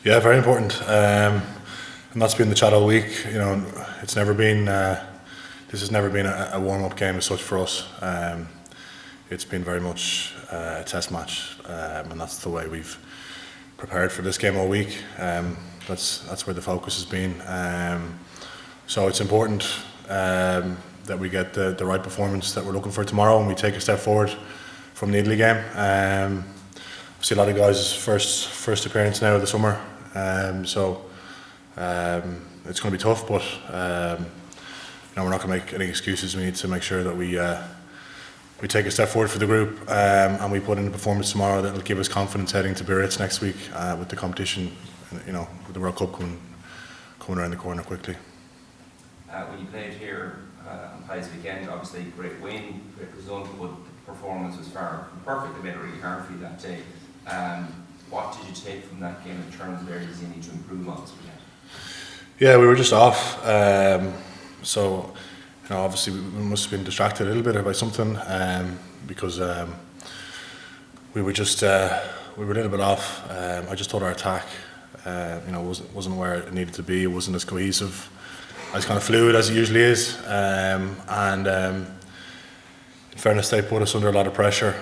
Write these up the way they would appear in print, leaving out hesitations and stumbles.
Yeah, very important. And that's been the chat all week. It's never been. This has never been a warm-up game as such for us. It's been very much a test match, and that's the way we've prepared for this game all week. That's where the focus has been. So it's important that we get the right performance that we're looking for tomorrow, and we take a step forward from the Italy game. I see a lot of guys' first appearance now of the summer, so it's going to be tough, but we're not going to make any excuses. We need to make sure that we take a step forward for the group, and we put in a performance tomorrow that will give us confidence heading to Biarritz next week with the competition, with the World Cup coming around the corner quickly. When you played here on Pies weekend, obviously great win, great result, but the performance was far from perfect. It made it really hard for you that day. What did you take from that game in terms of areas you need to improve on this weekend? Yeah, we were just off. So obviously we must have been distracted a little bit by something, because we were a little bit off. I just thought our attack, wasn't where it needed to be. It wasn't as cohesive, as kind of fluid as it usually is. And in fairness, they put us under a lot of pressure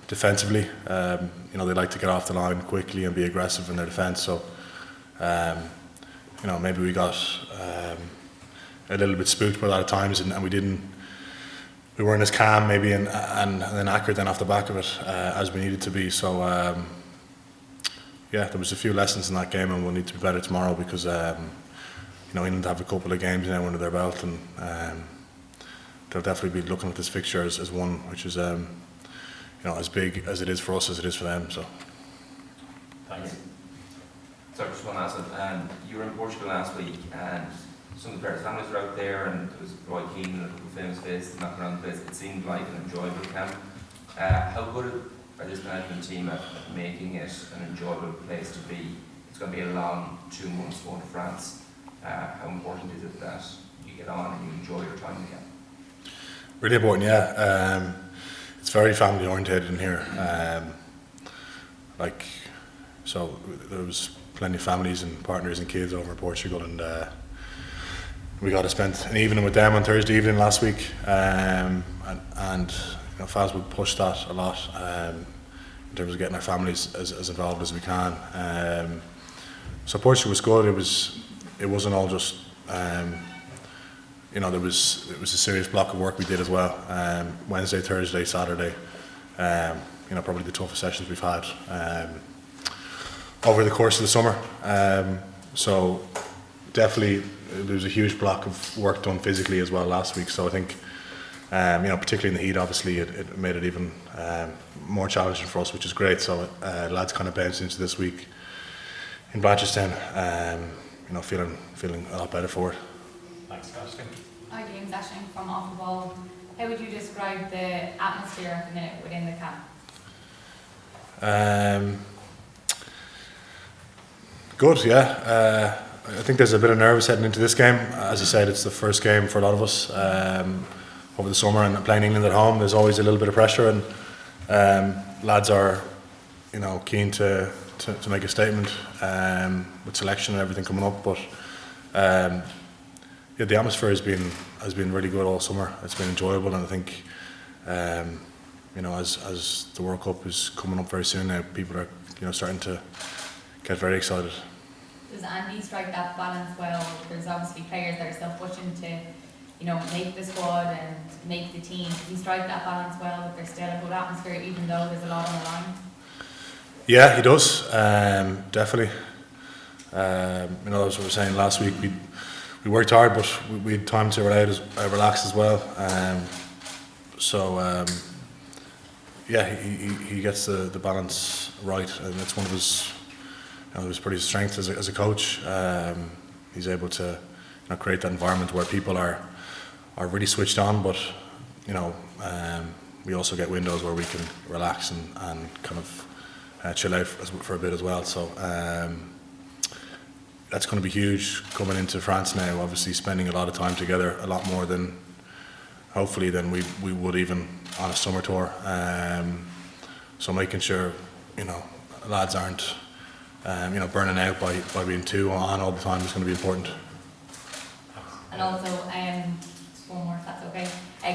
defensively. They like to get off the line quickly and be aggressive in their defence. So maybe we got a little bit spooked by that at times, and we weren't as calm maybe and then accurate then off the back of it as we needed to be. So there was a few lessons in that game, and we'll need to be better tomorrow because England have a couple of games now under their belt, and they'll definitely be looking at this fixture as one which is as big as it is for us as it is for them. So thanks. So I just want to ask, you were in Portugal last week, and some of the players' families were out there, and there was Roy Keane and a couple of famous faces knocking around the place. It seemed like an enjoyable camp. How good are this management team at making it an enjoyable place to be? It's going to be a long 2 months going to France. How important is it that you get on and you enjoy your time again? Really important, yeah. It's very family orientated in here. So there was plenty of families and partners and kids over in Portugal, and we got to spend an evening with them on Thursday evening last week, and Faz would push that a lot in terms of getting our families as involved as we can. So Portugal was good. It wasn't all just it was a serious block of work we did as well. Wednesday, Thursday, Saturday, probably the toughest sessions we've had over the course of the summer. So definitely there was a huge block of work done physically as well last week. So I think particularly in the heat, obviously it made it even more challenging for us, which is great. So lads kind of bounced into this week in Blanchardstown, feeling a lot better for it. Thanks, Ashton. Hi, James Ashton from Off the Ball. How would you describe the atmosphere at the minute within the camp? Good, yeah. I think there's a bit of nerves heading into this game. As you said, it's the first game for a lot of us over the summer, and playing England at home, there's always a little bit of pressure, and lads are, keen to make a statement with selection and everything coming up. But the atmosphere has been really good all summer. It's been enjoyable, and I think as the World Cup is coming up very soon now, people are starting to get very excited. Does Andy strike that balance well? There's obviously players that are still pushing to make the squad and make the team. Does he strike that balance well, that there's still a good atmosphere even though there's a lot on the line? Yeah, he does, definitely. As we were saying last week, we worked hard, but we had time to relax as well. He gets the balance right, and it's one of his pretty strengths as a coach. He's able to create that environment where people are really switched on, but we also get windows where we can relax and kind of chill out for a bit as well. So that's going to be huge coming into France now. Obviously, spending a lot of time together, a lot more than hopefully than we would even on a summer tour. So making sure lads aren't burning out by being 2 on all the time is going to be important. And also, just one more if that's okay.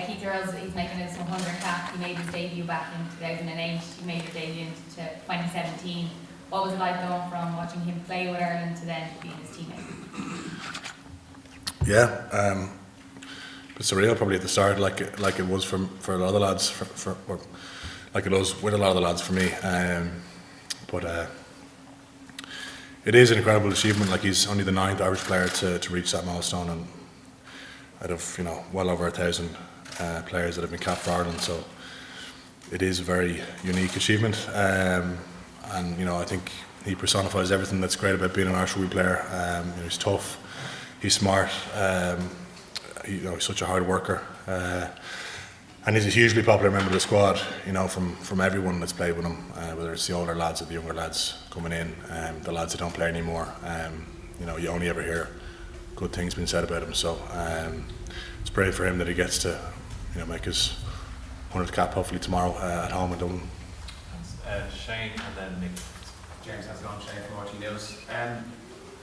Keith Earls, he's making his 100 cap. He made his debut back in 2008. He made his debut into 2017. What was it like going from watching him play with Ireland to then being his teammate? Yeah, it's surreal probably at the start, like it was for a lot of the lads, or like it was with a lot of the lads for me. But it is an incredible achievement. Like, he's only the 9th Irish player to reach that milestone, and out of well over 1,000 players that have been capped for Ireland. So it is a very unique achievement, and I think he personifies everything that's great about being an Irish rugby player. He's tough, he's smart, he's such a hard worker, and he's a hugely popular member of the squad. From everyone that's played with him, whether it's the older lads or the younger lads coming in, the lads that don't play anymore. You only ever hear good things being said about him. So it's brave for him that he gets to make his 100th cap hopefully tomorrow at home in Dublin. Thanks. Shane and then Nick. James, how's it going? Shane from RT News.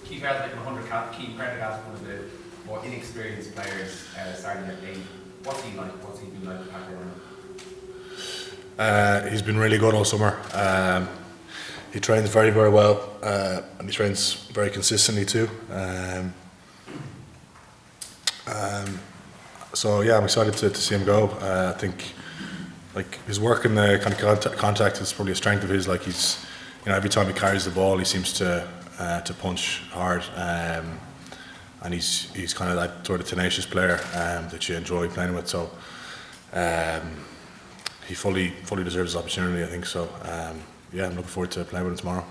Keith Earls making 100 cap. Keith Prendergast, one of the more inexperienced players, starting at 8. What's he like? What's he been like to pack around? He's been really good all summer. He trains very, very well, and he trains very consistently too. So yeah, I'm excited to see him go. I think his work in the kind of contact is probably a strength of his. Like, he's every time he carries the ball, he seems to punch hard, and he's kind of that sort of tenacious player that you enjoy playing with. So he fully deserves his opportunity, I think. So yeah, I'm looking forward to playing with him tomorrow.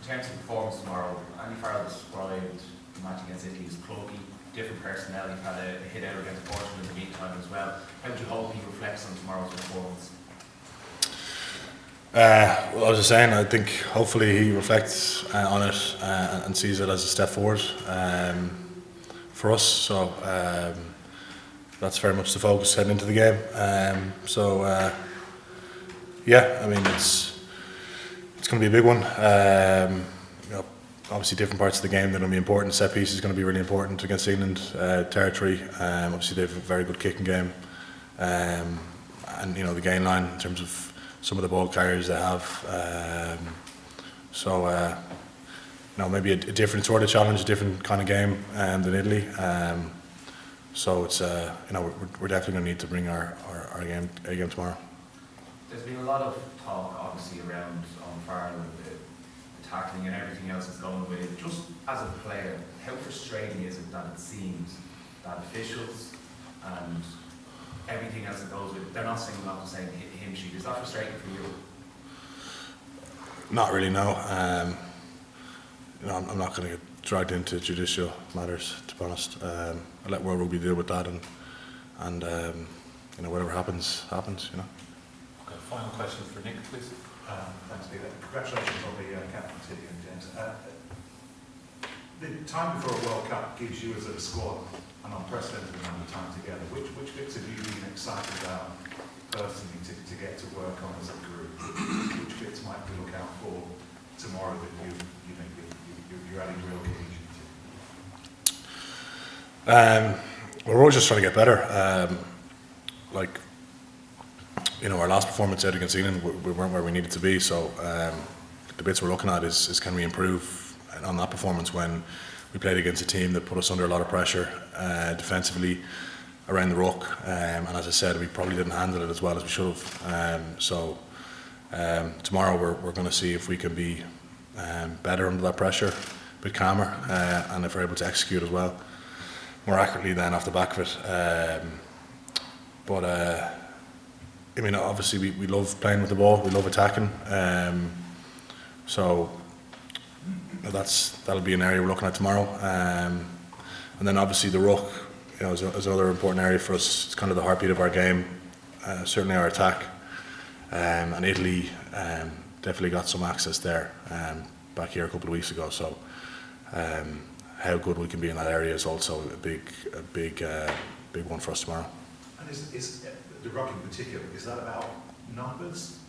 In terms of performance tomorrow, Andy Farrell described the match against Italy as clunky, different personnel. You've had a hit out against Portugal in the meantime as well. How do you hope he reflects on tomorrow's performance? Well, I was just saying, I think hopefully he reflects on it and sees it as a step forward for us. So that's very much the focus heading into the game. Yeah, I mean, it's going to be a big one. Obviously, different parts of the game that are going to be important. Set piece is going to be really important against England territory. Obviously, they have a very good kicking game, and the gain line in terms of some of the ball carriers they have. Maybe a different sort of challenge, a different kind of game than Italy. So it's we're definitely going to need to bring our game tomorrow. There's been a lot of talk, obviously, around on Farrell and the tackling and everything else that's going with it. Just as a player, how frustrating is it that it seems that officials and everything else that goes with it, they're not saying not to say him shoot? Is that frustrating for you? Not really, no. I'm not going to get dragged into judicial matters, to be honest. I let World Rugby deal with that, and whatever happens. Okay, final question for Nick, please. Thanks, Peter. Congratulations on the captaincy, James. The time before a World Cup gives you as a squad an unprecedented amount of time together. Which bits have you been excited about personally to get to work on as a group? Which bits might we look out for tomorrow that you're adding real cohesion to? We're always just trying to get better. Our last performance out against England, we weren't where we needed to be. So the bits we're looking at is can we improve on that performance when we played against a team that put us under a lot of pressure defensively around the ruck, and as I said, we probably didn't handle it as well as we should have. Tomorrow we're going to see if we can be better under that pressure, a bit calmer, and if we're able to execute as well more accurately then off the back of it. Obviously we love playing with the ball, we love attacking, so that'll be an area we're looking at tomorrow. And then obviously the ruck, is another important area for us. It's kind of the heartbeat of our game, certainly our attack. And Italy definitely got some access there back here a couple of weeks ago. So how good we can be in that area is also a big one for us tomorrow. And is the ruck in particular, is that about numbers?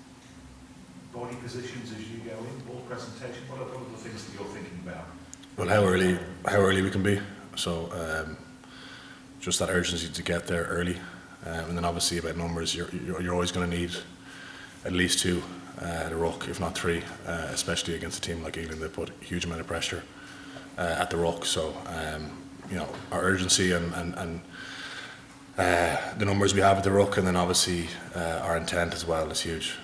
body positions as you go in, ball presentation? What are the things that you're thinking about? Well, how early we can be. So just that urgency to get there early, and then obviously about numbers, you're always going to need at least 2 at a ruck, if not 3, especially against a team like England that put a huge amount of pressure at the ruck. So our urgency and the numbers we have at the ruck, and then obviously our intent as well is huge.